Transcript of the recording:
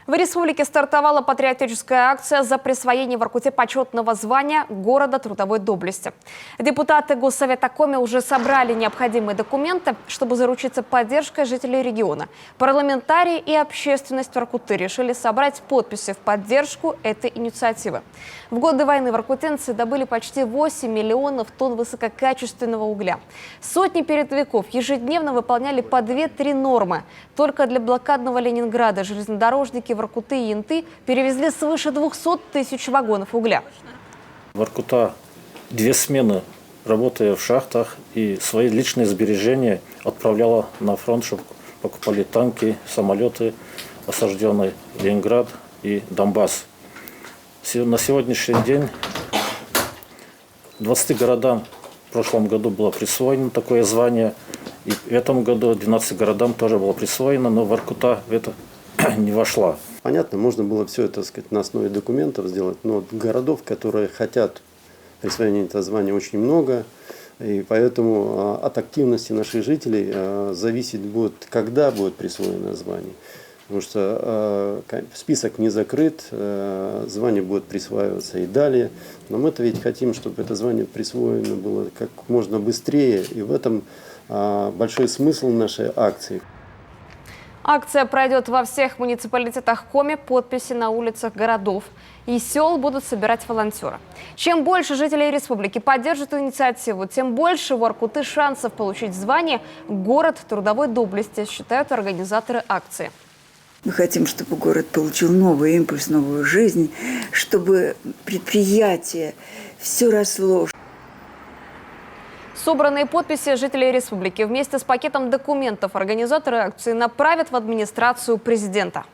В республике стартовала патриотическая акция за присвоение в Воркуте почетного звания города трудовой доблести. Депутаты Госсовета Коми уже собрали необходимые документы, чтобы заручиться поддержкой жителей региона. Парламентарии и общественность Воркуты решили собрать подписи в поддержку этой инициативы. В годы войны воркутенцы добыли почти 8 миллионов тонн высококачественного угля. Сотни передовиков ежедневно выполняли по 2-3 нормы. Только для блокадного Ленинграда железнодорожники Воркуты и Янты перевезли свыше 200 тысяч вагонов угля. Воркута 2 смены, работая в шахтах, и свои личные сбережения отправляла на фронт, чтобы покупали танки, самолеты, осажденный Ленинград и Донбасс. На сегодняшний день 20 городам в прошлом году было присвоено такое звание, и в этом году 12 городам тоже было присвоено, но Воркута в это не вошла. Понятно, можно было все это, так сказать, на основе документов сделать, но городов, которые хотят присвоения этого звания, очень много, и поэтому от активности наших жителей зависеть будет, когда будет присвоено звание. Потому что список не закрыт, звание будет присваиваться и далее. Но мы-то ведь хотим, чтобы это звание присвоено было как можно быстрее, и в этом большой смысл нашей акции. Акция пройдет во всех муниципалитетах Коми, подписи на улицах городов и сел будут собирать волонтеры. Чем больше жителей республики поддержат инициативу, тем больше у Воркуты шансов получить звание «Город трудовой доблести», считают организаторы акции. Мы хотим, чтобы город получил новый импульс, новую жизнь, чтобы предприятие все росло. Собранные подписи жителей республики вместе с пакетом документов организаторы акции направят в администрацию президента.